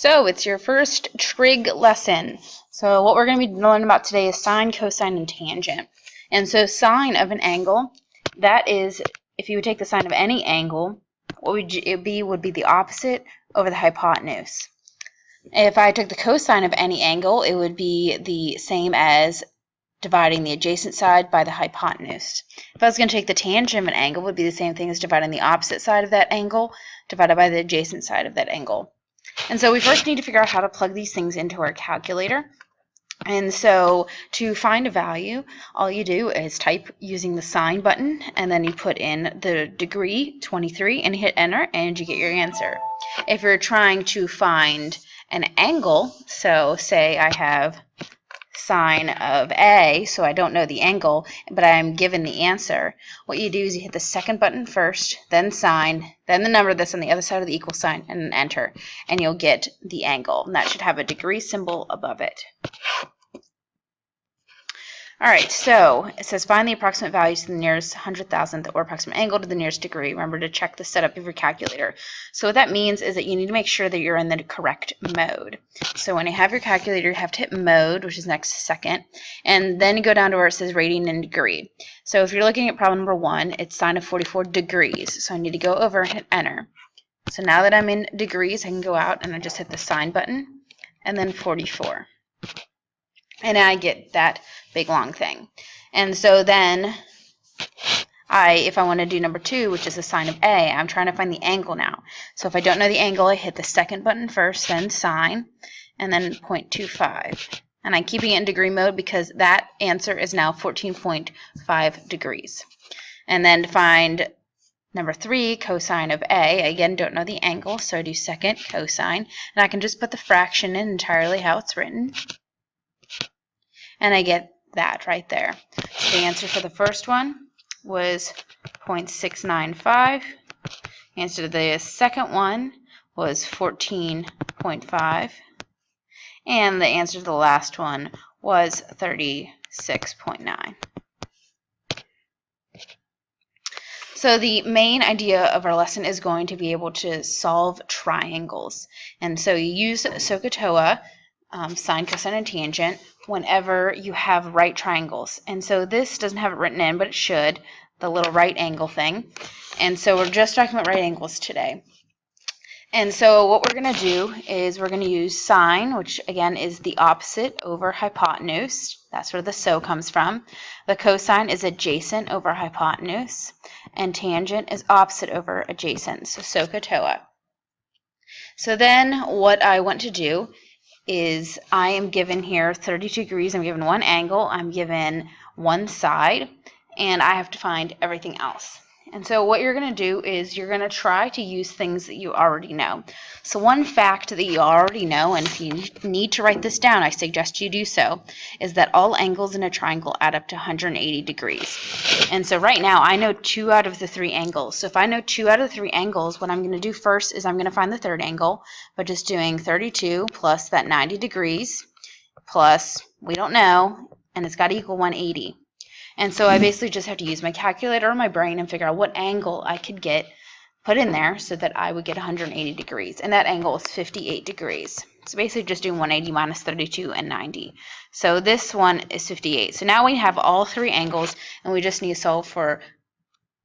So it's your first trig lesson. So what we're going to be learning about today is sine, cosine, and tangent. And so sine of an angle, that is, if you would take the sine of any angle, what would it be would be the opposite over the hypotenuse. If I took the cosine of any angle, it would be the same as dividing the adjacent side by the hypotenuse. If I was going to take the tangent of an angle, it would be the same thing as dividing the opposite side of that angle divided by the adjacent side of that angle. And so we first need to figure out how to plug these things into our calculator. And so to find a value, all you do is type using the sign button, and then you put in the degree, 23, and hit enter, and you get your answer. If you're trying to find an angle, so say I have sine of A, so I don't know the angle, but I'm given the answer. What you do is you hit the second button first, then sine, then the number that's on the other side of the equal sign, and then enter, and you'll get the angle. And that should have a degree symbol above it. All right, so it says find the approximate values to the nearest 100,000th or approximate angle to the nearest degree. Remember to check the setup of your calculator. So what that means is that you need to make sure that you're in the correct mode. So when you have your calculator, you have to hit mode, which is next to second, and then you go down to where it says rating in degree. So if you're looking at problem number 1, it's sine of 44 degrees. So I need to go over and hit enter. So now that I'm in degrees, I can go out and I just hit the sine button and then 44. And I get that big long thing. And so then if I want to do number 2, which is the sine of A, I'm trying to find the angle now. So if I don't know the angle, I hit the second button first, then sine, and then 0.25. And I'm keeping it in degree mode because that answer is now 14.5 degrees. And then to find number 3, cosine of A, again, don't know the angle, so I do second cosine, and I can just put the fraction in entirely how it's written. And I get that right there. So the answer for the first one was 0.695. The answer to the second one was 14.5. And the answer to the last one was 36.9. So the main idea of our lesson is going to be able to solve triangles. And so you use SOHCAHTOA, sine, cosine, and tangent, whenever you have right triangles. And so this doesn't have it written in, but it should, the little right angle thing. And so we're just talking about right angles today. And so what we're going to do is we're going to use sine, which again is the opposite over hypotenuse. That's where the SO comes from. The cosine is adjacent over hypotenuse, and tangent is opposite over adjacent, so SOHCAHTOA. So then what I want to do is I am given here 32 degrees, I'm given one angle, I'm given one side, and I have to find everything else. And so what you're going to do is you're going to try to use things that you already know. So one fact that you already know, and if you need to write this down, I suggest you do so, is that all angles in a triangle add up to 180 degrees. And so right now I know 2 out of the 3 angles. So if I know 2 out of the 3 angles, what I'm going to do first is I'm going to find the third angle by just doing 32 plus that 90 degrees plus, we don't know, and it's got to equal 180. And so I basically just have to use my calculator or my brain and figure out what angle I could get put in there so that I would get 180 degrees. And that angle is 58 degrees. So basically just doing 180 minus 32 and 90. So this one is 58. So now we have all 3 angles, and we just need to solve for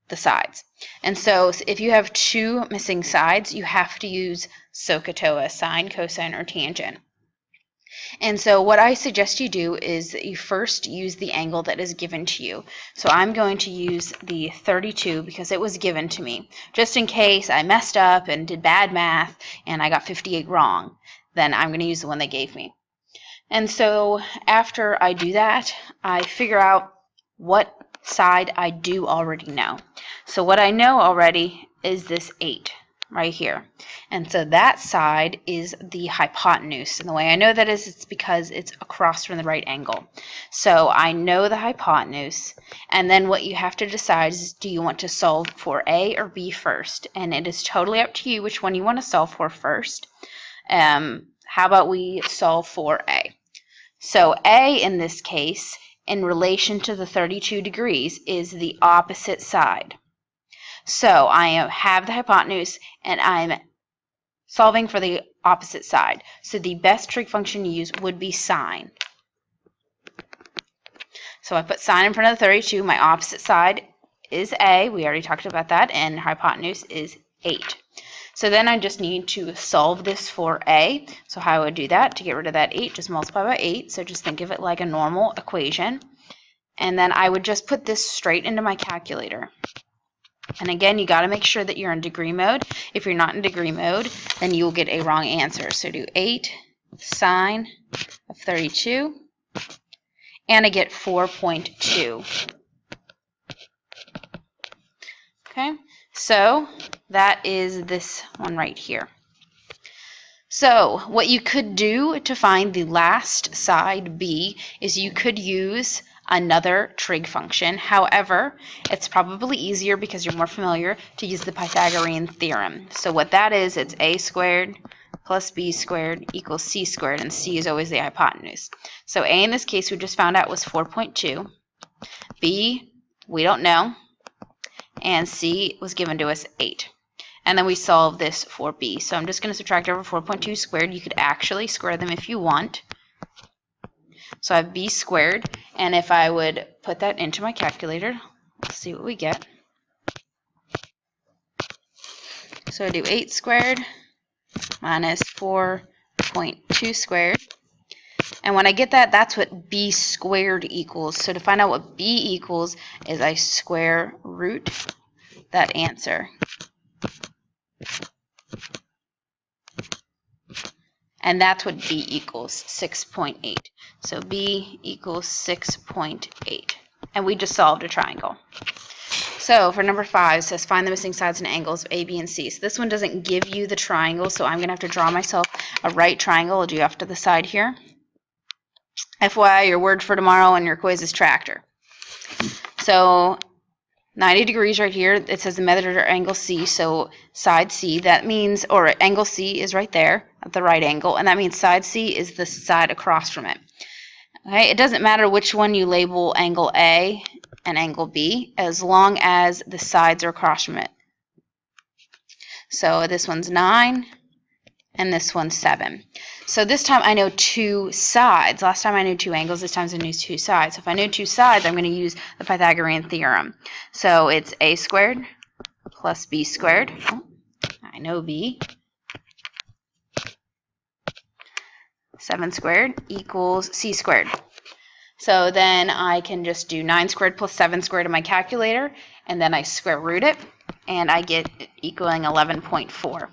the sides. And so if you have 2 missing sides, you have to use SOHCAHTOA, sine, cosine, or tangent. And so what I suggest you do is that you first use the angle that is given to you. So I'm going to use the 32 because it was given to me. Just in case I messed up and did bad math and I got 58 wrong, then I'm going to use the one they gave me. And so after I do that, I figure out what side I do already know. So what I know already is this 8. Right here. And so that side is the hypotenuse. And the way I know that is it's because it's across from the right angle. So I know the hypotenuse. And then what you have to decide is, do you want to solve for A or B first? And it is totally up to you which one you want to solve for first. How about we solve for A? So A in this case, in relation to the 32 degrees, is the opposite side. So I have the hypotenuse, and I'm solving for the opposite side. So the best trig function to use would be sine. So I put sine in front of the 32. My opposite side is a. We already talked about that. And hypotenuse is 8. So then I just need to solve this for a. So how I would do that, to get rid of that 8, just multiply by 8. So just think of it like a normal equation. And then I would just put this straight into my calculator. And again, you got to make sure that you're in degree mode. If you're not in degree mode, then you will get a wrong answer. So do 8 sine of 32, and I get 4.2. Okay, so that is this one right here. So what you could do to find the last side, b, is you could use another trig function. However, it's probably easier, because you're more familiar, to use the Pythagorean theorem. So what that is, it's a squared plus b squared equals c squared, and c is always the hypotenuse. So a in this case we just found out was 4.2, b we don't know, and c was given to us 8. And then we solve this for b. So I'm just going to subtract over 4.2 squared. You could actually square them if you want. So I have b squared, and if I would put that into my calculator, let's see what we get. So I do 8 squared minus 4.2 squared. And when I get that, that's what b squared equals. So to find out what b equals is I square root that answer. And that's what b equals, 6.8. So b equals 6.8. And we just solved a triangle. So for number 5, it says find the missing sides and angles of A, B, and C. So this one doesn't give you the triangle, so I'm going to have to draw myself a right triangle. I'll do off to the side here. FYI, your word for tomorrow on your quiz is tractor. So 90 degrees right here, it says the measure angle C, so side C, that means, or angle C is right there at the right angle, and that means side C is the side across from it. Okay, it doesn't matter which one you label angle A and angle B, as long as the sides are across from it. So this one's 9, and this one's 7. So this time I know 2 sides. Last time I knew 2 angles, this time I knew 2 sides. So if I know 2 sides, I'm going to use the Pythagorean theorem. So it's a squared plus b squared. Oh, I know b. 7 squared equals c squared. So then I can just do 9 squared plus 7 squared in my calculator, and then I square root it, and I get it equaling 11.4.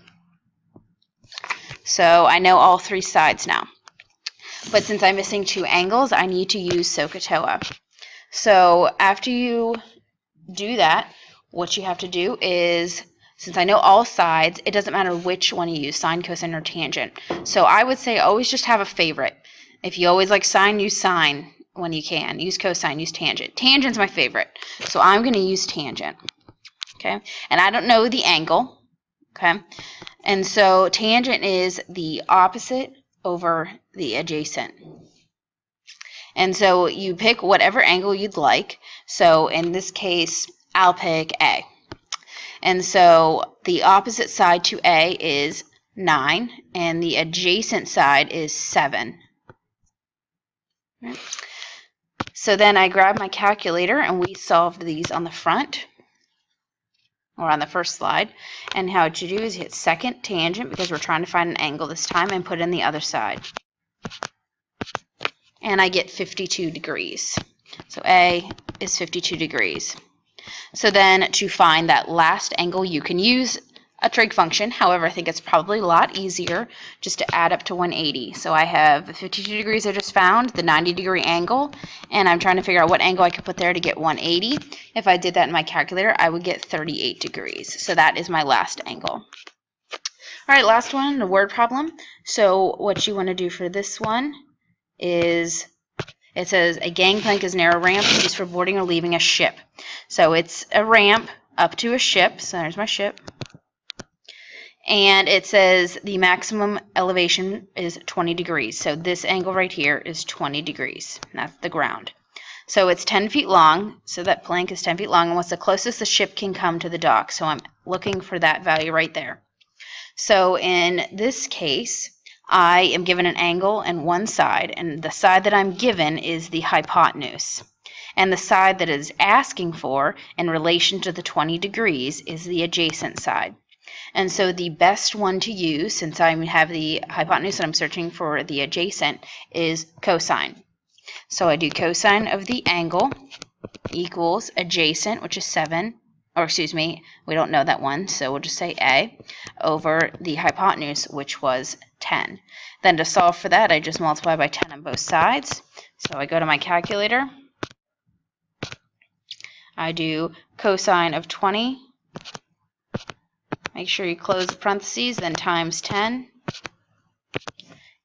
So I know all 3 sides now. But since I'm missing 2 angles, I need to use SOHCAHTOA. So after you do that, what you have to do is, since I know all sides, it doesn't matter which one you use, sine, cosine, or tangent. So I would say always just have a favorite. If you always like sine, use sine when you can. Use cosine, use tangent. Tangent's my favorite. So I'm going to use tangent. Okay? And I don't know the angle. Okay? And so tangent is the opposite over the adjacent. And so you pick whatever angle you'd like. So in this case, I'll pick A. And so the opposite side to A is 9, and the adjacent side is 7. So then I grab my calculator, and we solved these on the front, or on the first slide. And how to do is hit second tangent, because we're trying to find an angle this time, and put in the other side. And I get 52 degrees. So A is 52 degrees. So then to find that last angle, you can use a trig function. However, I think it's probably a lot easier just to add up to 180. So I have the 52 degrees I just found, the 90-degree angle, and I'm trying to figure out what angle I could put there to get 180. If I did that in my calculator, I would get 38 degrees. So that is my last angle. All right, last one, the word problem. So what you want to do for this one is, it says a gangplank is a narrow ramp used for boarding or leaving a ship. So it's a ramp up to a ship. So there's my ship. And it says the maximum elevation is 20 degrees. So this angle right here is 20 degrees. That's the ground. So it's 10 feet long. So that plank is 10 feet long. And what's the closest the ship can come to the dock? So I'm looking for that value right there. So in this case, I am given an angle and one side, and the side that I'm given is the hypotenuse. And the side that is asking for in relation to the 20 degrees is the adjacent side. And so the best one to use, since I have the hypotenuse and I'm searching for the adjacent, is cosine. So I do cosine of the angle equals adjacent, which is 7, or excuse me, we don't know that one, so we'll just say A, over the hypotenuse, which was 10. Then to solve for that, I just multiply by 10 on both sides. So I go to my calculator. I do cosine of 20. Make sure you close the parentheses, then times 10.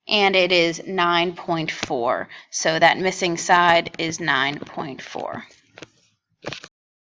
And it is 9.4. So that missing side is 9.4.